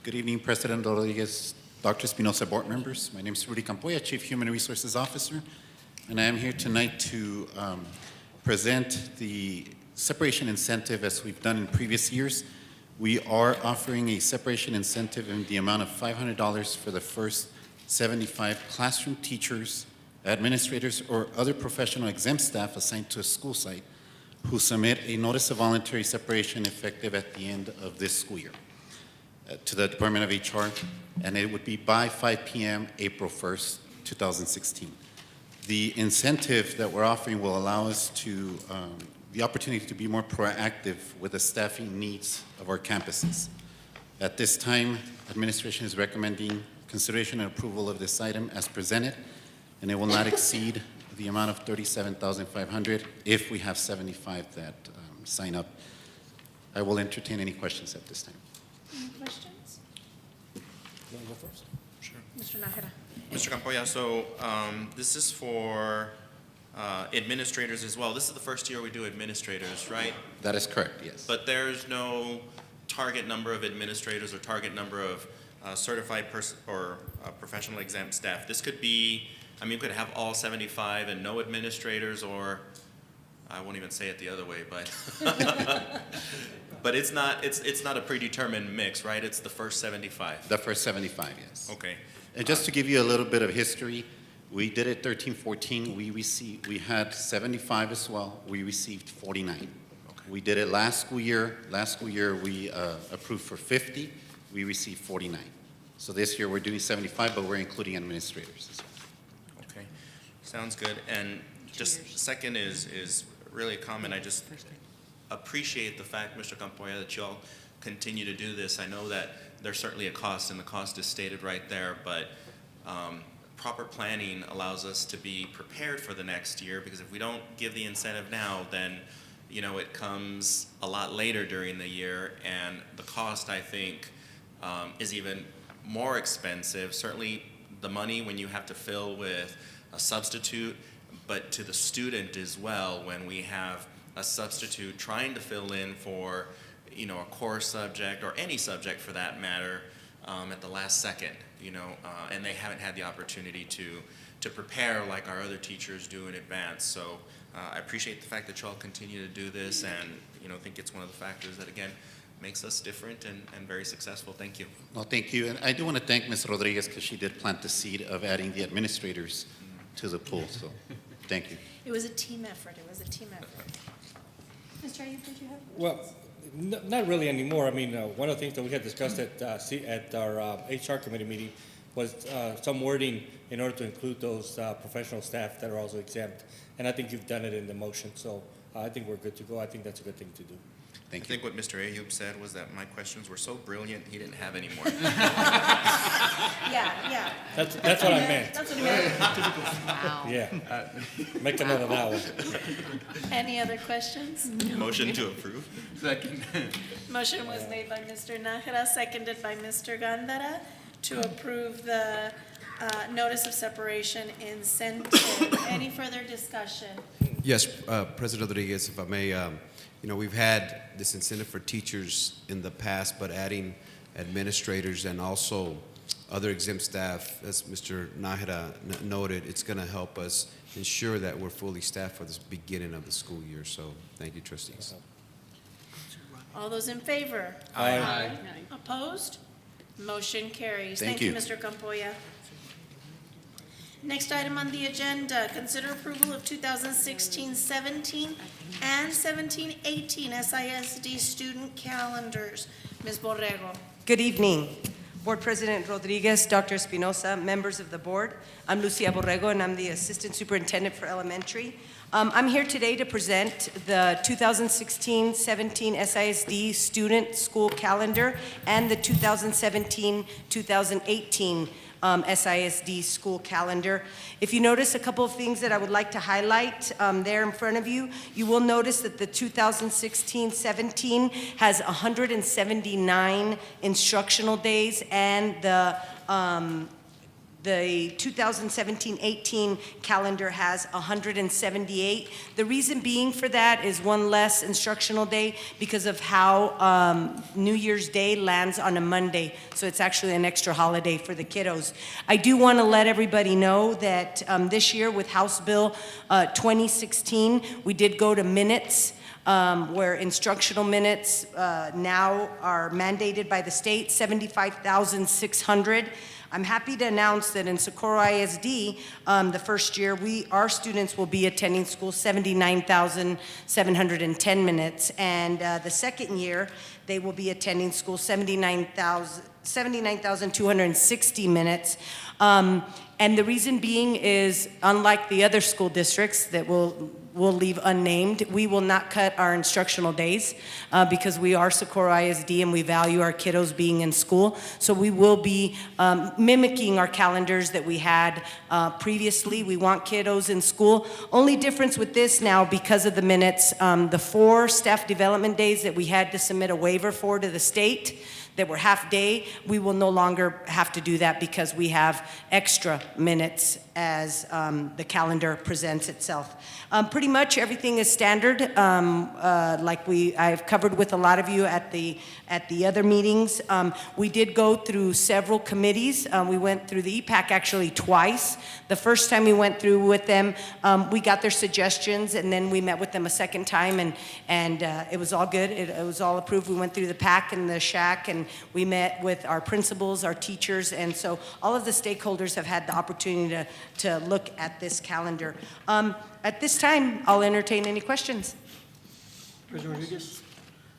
Good evening, President Rodriguez, Dr. Espinosa, board members. My name is Rudy Campoya, Chief Human Resources Officer, and I am here tonight to present the separation incentive as we've done in previous years. We are offering a separation incentive in the amount of $500 for the first 75 classroom teachers, administrators, or other professional exempt staff assigned to a school site who submit a notice of voluntary separation effective at the end of this school year to the Department of HR, and it would be by 5 p.m. April 1st, 2016. The incentive that we're offering will allow us to the opportunity to be more proactive with the staffing needs of our campuses. At this time, administration is recommending consideration and approval of this item as presented, and it will not exceed the amount of $37,500 if we have 75 that sign up. I will entertain any questions at this time. Any questions? You want to go first? Sure. Mr. Nájera. Mr. Campoya, so this is for administrators as well. This is the first year we do administrators, right? That is correct, yes. But there's no target number of administrators or target number of certified professional exempt staff. This could be, I mean, we could have all 75 and no administrators, or I won't even say it the other way, but but it's not a predetermined mix, right? It's the first 75. The first 75, yes. Okay. And just to give you a little bit of history, we did it 13-14. We had 75 as well. We received 49. Okay. We did it last school year. Last school year we approved for 50. We received 49. So this year we're doing 75, but we're including administrators as well. Okay, sounds good. And just second is really a comment. I just appreciate the fact, Mr. Campoya, that you all continue to do this. I know that there's certainly a cost, and the cost is stated right there, but proper planning allows us to be prepared for the next year, because if we don't give the incentive now, then it comes a lot later during the year, and the cost, I think, is even more expensive. Certainly the money when you have to fill with a substitute, but to the student as well when we have a substitute trying to fill in for a core subject or any subject for that matter at the last second, and they haven't had the opportunity to prepare like our other teachers do in advance. So I appreciate the fact that you all continue to do this, and think it's one of the factors that again makes us different and very successful. Thank you. Well, thank you. And I do want to thank Ms. Rodriguez because she did plant the seed of adding the administrators to the pool. So thank you. It was a team effort. Mr. Ayub, did you have? Well, not really anymore. I mean, one of the things that we had discussed at our HR committee meeting was some wording in order to include those professional staff that are also exempt. And I think you've done it in the motion, so I think we're good to go. I think that's a good thing to do. I think what Mr. Ayub said was that my questions were so brilliant he didn't have any more. Yeah. That's what I meant. That's what he meant. Wow. Yeah. Make a note of that one. Any other questions? Motion to approve. Second. Motion was made by Mr. Nájera, seconded by Mr. Gándara to approve the notice of separation incentive. Any further discussion? Yes, President Rodriguez, if I may, we've had this incentive for teachers in the past, but adding administrators and also other exempt staff, as Mr. Nájera noted, it's going to help us ensure that we're fully staffed for this beginning of the school year. So thank you, trustees. All those in favor? Aye. Opposed? Motion carries. Thank you, you. Mr. Campoya. Next item on the agenda, consider approval of 2016-17 and 17-18 SISD student calendars. Ms. Borrego. Good evening. Board President Rodriguez, Dr. Espinosa, members of the board. I'm Lucia Borrego, and I'm the Assistant Superintendent for Elementary. I'm here today to present the 2016-17 SISD student school calendar and the 2017-2018 SISD school calendar. If you notice a couple of things that I would like to highlight there in front of you, you will notice that the 2016-17 has 179 instructional days, and the 2017-18 calendar has 178. The reason being for that is one less instructional day because of how New Year's Day lands on a Monday. So it's actually an extra holiday for the kiddos. I do want to let everybody know that this year with House Bill 2016, we did go to minutes. Where instructional minutes now are mandated by the state, 75,600. I'm happy to announce that in Socorro ISD, the first year, our students will be attending school 79,710 minutes, and the second year, they will be attending school 79,260 minutes. And the reason being is, unlike the other school districts that we'll leave unnamed, we will not cut our instructional days because we are Socorro ISD and we value our kiddos being in school. So we will be mimicking our calendars that we had previously. We want kiddos in school. Only difference with this now, because of the minutes, the 4 staff development days that we had to submit a waiver for to the state, that were half day, we will no longer have to do that because we have extra minutes as the calendar presents itself. Pretty much everything is standard, like I've covered with a lot of you at the other meetings. We did go through several committees. We went through the EPAC actually twice. The first time we went through with them, we got their suggestions, and then we met with them a second time, and it was all good. It was all approved. We went through the PAC and the SHAC, and we met with our principals, our teachers, and so all of the stakeholders have had the opportunity to look at this calendar. At this time, I'll entertain any questions. President Rodriguez?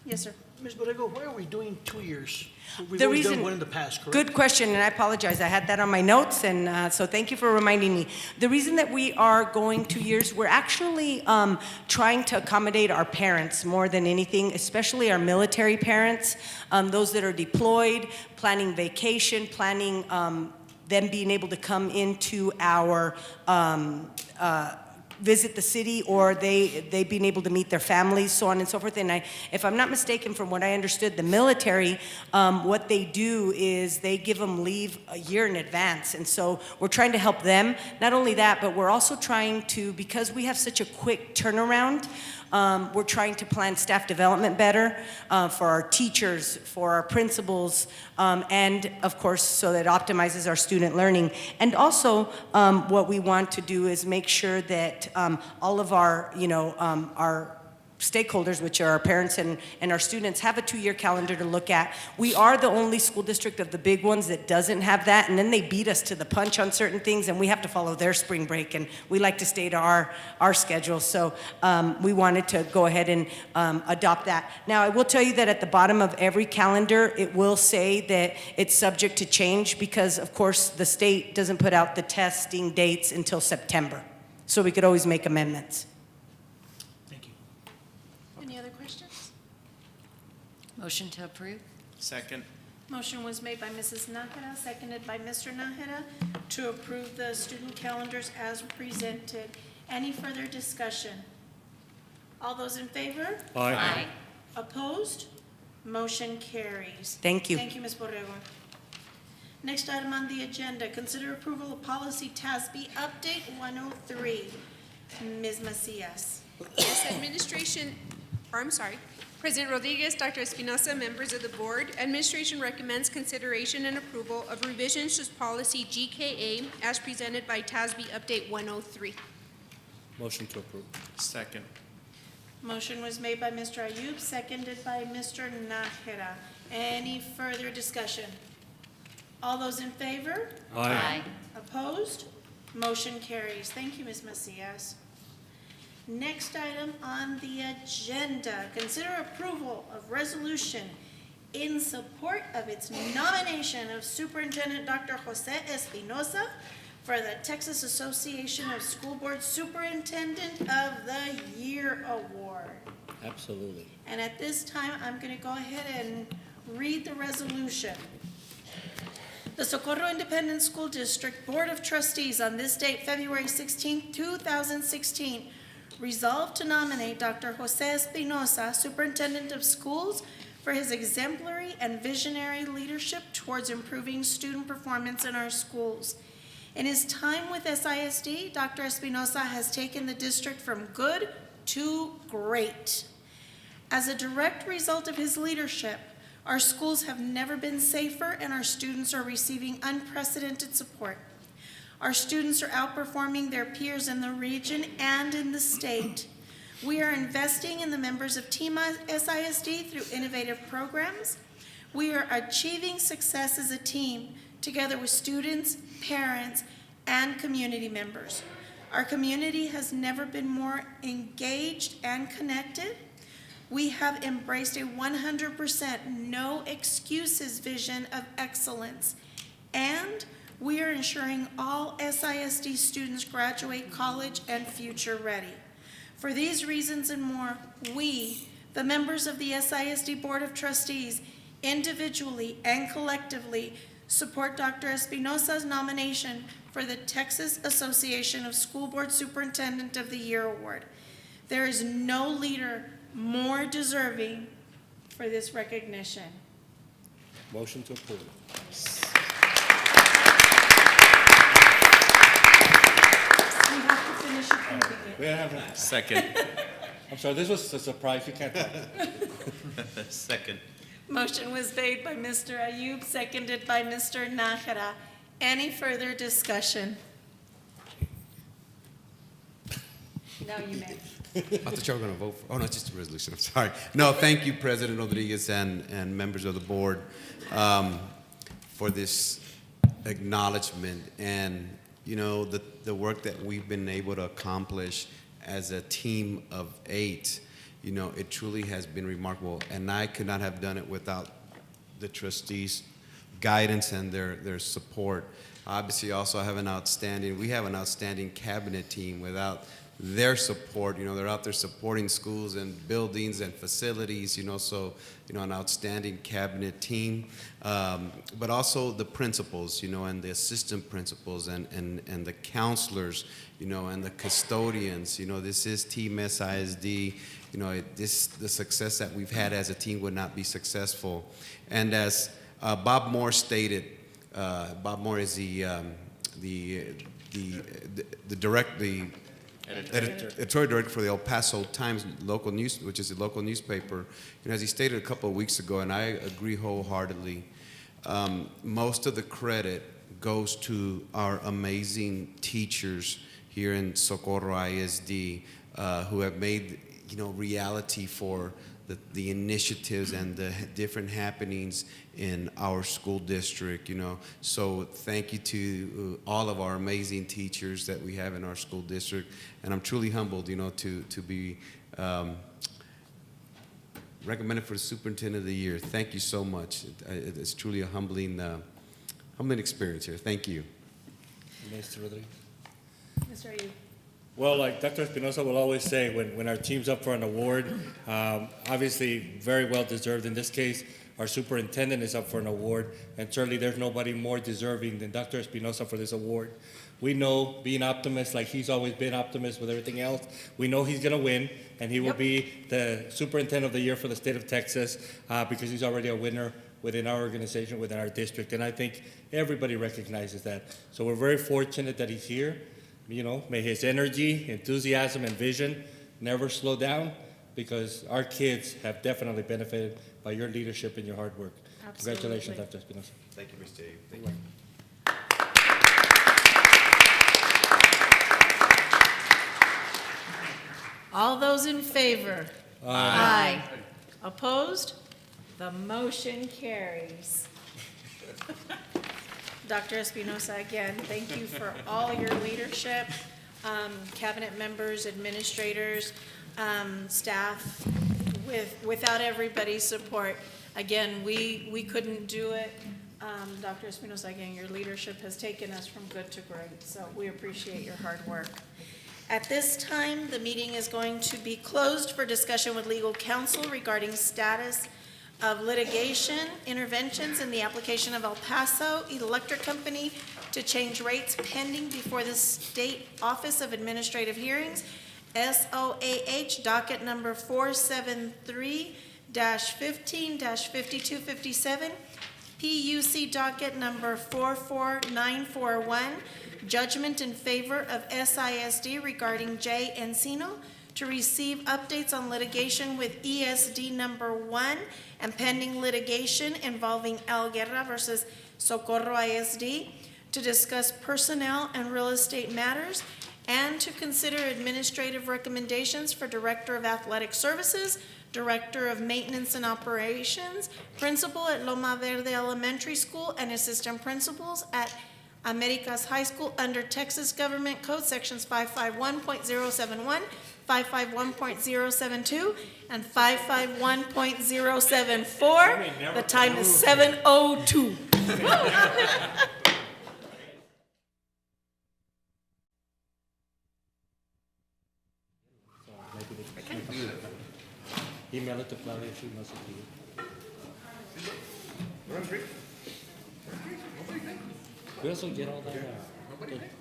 Yes, sir. Ms. Borrego, why are we doing 2 years? We've The always done reason- one in the past, correct? Good question, and I apologize. I had that on my notes, and so thank you for reminding me. The reason that we are going 2 years, we're actually trying to accommodate our parents more than anything, especially our military parents, those that are deployed, planning vacation, planning them being able to come into our visit the city, or they being able to meet their families, so on and so forth. And if I'm not mistaken, from what I understood, the military, what they do is they give them leave a year in advance. And so we're trying to help them. Not only that, but we're also trying to, because we have such a quick turnaround, we're trying to plan staff development better for our teachers, for our principals, and of course, so that optimizes our student learning. And also, what we want to do is make sure that all of our, our stakeholders, which are our parents and our students, have a 2-year calendar to look at. We are the only school district of the big ones that doesn't have that, and then they beat us to the punch on certain things, and we have to follow their spring break, and we like to stay to our schedule. So we wanted to go ahead and adopt that. Now, I will tell you that at the bottom of every calendar, it will say that it's subject to change because, of course, the state doesn't put out the testing dates until September. So we could always make amendments. Any other questions? Motion to approve? Second. Motion was made by Mrs. Nájera, seconded by Mr. Nájera, to approve the student calendars as presented. Any further discussion? All those in favor? Aye. Opposed? Motion carries. Thank you. Thank you, Ms. Borrego. Next item on the agenda, consider approval of policy TASB update 103. Ms. Macias. Yes, President Rodriguez, Dr. Espinosa, members of the board, administration recommends consideration and approval of revisions to policy GKA as presented by TASB update 103. Motion to approve. Second. Motion was made by Mr. Ayub, seconded by Mr. Nájera. Any further discussion? All those in favor? Aye. Opposed? Motion carries. Thank you, Ms. Macias. Next item on the agenda, consider approval of resolution in support of its nomination of Superintendent Dr. Jose Espinosa for the Texas Association of School Board Superintendent of the Year Award. Absolutely. And at this time, I'm going to go ahead and read the resolution. The Socorro Independent School District Board of Trustees on this date, February 16, 2016, resolved to nominate Dr. Jose Espinosa, Superintendent of Schools, for his exemplary and visionary leadership towards improving student performance in our schools. In his time with SISD, Dr. Espinosa has taken the district from good to great. As a direct result of his leadership, our schools have never been safer and our students are receiving unprecedented support. Our students are outperforming their peers in the region and in the state. We are investing in the members of Team SISD through innovative programs. We are achieving success as a team together with students, parents, and community members. Our community has never been more engaged and connected. We have embraced a 100% no excuses vision of excellence, and we are ensuring all SISD students graduate college and future ready. For these reasons and more, we, the members of the SISD Board of Trustees, individually and collectively support Dr. Espinosa's nomination for the Texas Association of School Board Superintendent of the Year Award. There is no leader more deserving for this recognition. Motion to approve. We have to finish approving it. We have a Second. I'm sorry, this was a surprise. You can't talk. Second. Motion was made by Mr. Ayub, seconded by Mr. Nájera. Any further discussion? Now you may. I thought you were going to vote for. Oh, no, it's just a resolution. I'm sorry. No, thank you, President Rodriguez and members of the board, for this acknowledgement and, you know, the work that we've been able to accomplish as a team of 8. You know, it truly has been remarkable, and I could not have done it without the trustees' guidance and their support. Obviously, also we have an outstanding cabinet team. Without their support, you know, they're out there supporting schools and buildings and facilities, you know, so, you know, an outstanding cabinet team. But also the principals, you know, and the assistant principals and the counselors, you know, and the custodians. You know, this is Team SISD. You know, the success that we've had as a team would not be successful. And as Bob Moore stated, Bob Moore is the editorial director for the El Paso Times local news, which is a local newspaper. And as he stated a couple of weeks ago, and I agree wholeheartedly, most of the credit goes to our amazing teachers here in Socorro ISD who have made, you know, reality for the initiatives and the different happenings in our school district, you know. So thank you to all of our amazing teachers that we have in our school district. And I'm truly humbled, you know, to be recommended for the Superintendent of the Year. Thank you so much. It's truly a humbling experience here. Thank you. Mr. Rodriguez. Mr. Ayub. Well, like Dr. Espinosa will always say, when our team's up for an award, obviously very well deserved. In this case, our superintendent is up for an award, and certainly there's nobody more deserving than Dr. Espinosa for this award. We know, being optimists, like he's always been optimist with everything else, we know he's going to win, and he will be the Superintendent of the Year for the state of Texas because he's already a winner within our organization, within our district, and I think everybody recognizes that. So we're very fortunate that he's here. You know, may his energy, enthusiasm, and vision never slow down, because our kids have definitely benefited by your leadership and your hard work. Absolutely. Congratulations, Dr. Espinosa. Thank you, Mr. Dave. Thank you. All those in favor? Aye. Opposed? The motion carries. Dr. Espinosa, again, thank you for all your leadership, cabinet members, administrators, staff. Without everybody's support, again, we couldn't do it. Dr. Espinosa, again, your leadership has taken us from good to great, so we appreciate your hard work. At this time, the meeting is going to be closed for discussion with legal counsel regarding status of litigation, interventions in the application of El Paso Electric Company to change rates pending before the State Office of Administrative Hearings, SOAH docket number 473-15-5257, PUC docket number 44941, judgment in favor of SISD regarding J. Encino to receive updates on litigation with ESD number 1 and pending litigation involving Al Guerra versus Socorro ISD, to discuss personnel and real estate matters, and to consider administrative recommendations for Director of Athletic Services, Director of Maintenance and Operations, Principal at Loma Verde Elementary School, and Assistant Principals at Americas High School under Texas Government Code Sections 551.071, 551.072, and 551.074. The time is 7:02. Email it to Claudia, she must have you. We also get all the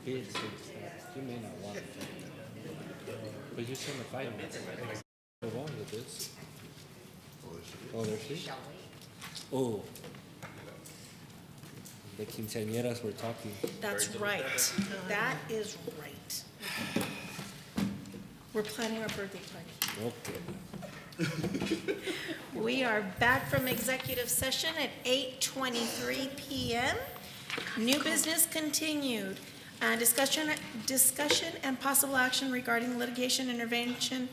bids and stuff. You may not want it. But you send the file. What's wrong with this? Oh, there's she? Oh. The quinceañeras were talking. That's right. That is right. We're planning our birthday party. Okay. We are back from executive session at 8:23 p.m. New business continued. Discussion and possible action regarding litigation intervention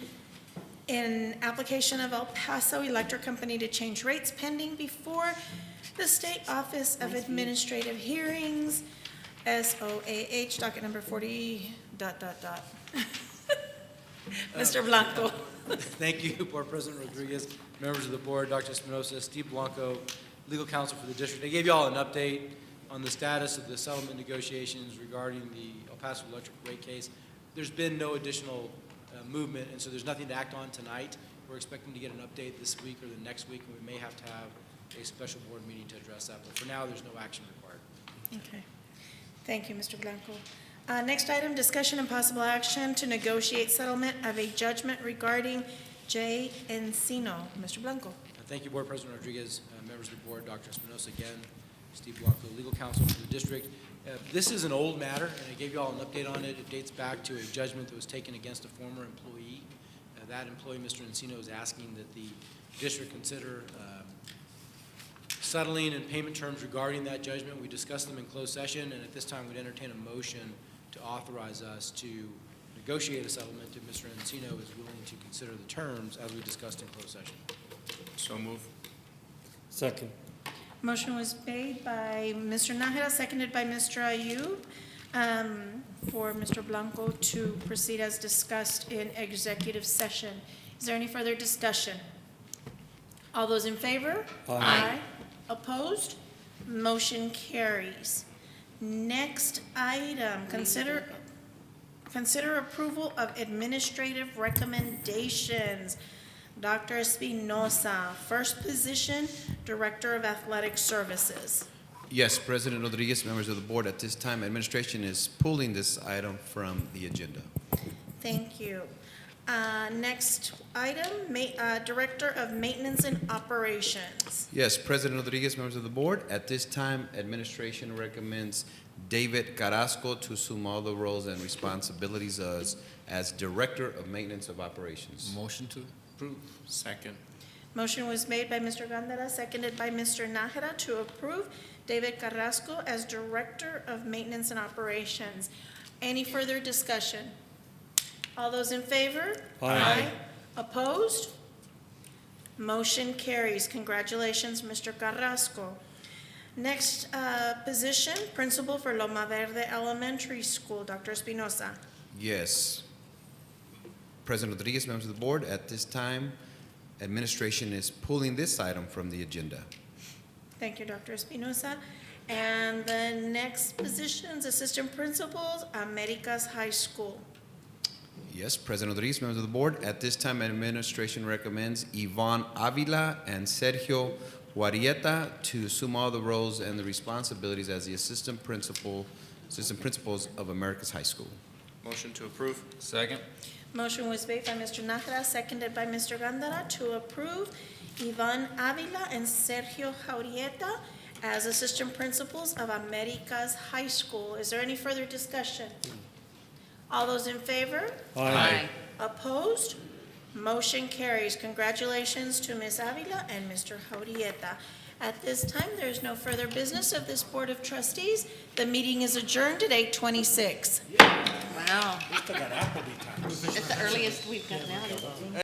in application of El Paso Electric Company to change rates pending before the State Office of Administrative Hearings, SOAH, docket number 40, ... Mr. Blanco. Thank you, Board President Rodriguez, members of the board, Dr. Espinosa, Steve Blanco, legal counsel for the district. I gave you all an update on the status of the settlement negotiations regarding the El Paso Electric rate case. There's been no additional movement, and so there's nothing to act on tonight. We're expecting to get an update this week or the next week, and we may have to have a special board meeting to address that. But for now, there's no action required. Okay. Thank you, Mr. Blanco. Next item, discussion and possible action to negotiate settlement of a judgment regarding J. Encino. Mr. Blanco. Thank you, Board President Rodriguez, members of the board, Dr. Espinosa again, Steve Blanco, legal counsel for the district. This is an old matter, and I gave you all an update on it. It dates back to a judgment that was taken against a former employee. That employee, Mr. Encino, is asking that the district consider settling and payment terms regarding that judgment. We discussed them in closed session, and at this time we'd entertain a motion to authorize us to negotiate a settlement if Mr. Encino is willing to consider the terms as we discussed in closed session. So move. Second. Motion was made by Mr. Nájera, seconded by Mr. Ayub, for Mr. Blanco to proceed as discussed in executive session. Is there any further discussion? All those in favor? Aye. Opposed? Motion carries. Next item, consider approval of administrative recommendations. Dr. Espinosa, first position, Director of Athletic Services. Yes, President Rodriguez, members of the board, at this time, administration is pulling this item from the agenda. Thank you. Next item, Director of Maintenance and Operations. Yes, President Rodriguez, members of the board, at this time, administration recommends David Carrasco to assume all the roles and responsibilities as Director of Maintenance of Operations. Motion to approve. Second. Motion was made by Mr. Gandara, seconded by Mr. Nájera to approve David Carrasco as Director of Maintenance and Operations. Any further discussion? All those in favor? Aye. Opposed? Motion carries. Congratulations, Mr. Carrasco. Next position, Principal for Loma Verde Elementary School, Dr. Espinosa. Yes. President Rodriguez, members of the board, at this time, administration is pulling this item from the agenda. Thank you, Dr. Espinosa. And the next positions, Assistant Principals, Americas High School. Yes, President Rodriguez, members of the board, at this time, administration recommends Yvonne Avila and Sergio Guarieta to assume all the roles and the responsibilities as the assistant principals of Americas High School. Motion to approve. Second. Motion was made by Mr. Nájera, seconded by Mr. Gándara to approve Ivan Avila and Sergio Jaurieta as assistant principals of Americas High School. Is there any further discussion? All those in favor? Aye. Opposed? Motion carries. Congratulations to Ms. Avila and Mr. Jaurieta. At this time, there is no further business of this Board of Trustees. The meeting is adjourned at 8:26. Wow. It's the earliest we've gotten out of it.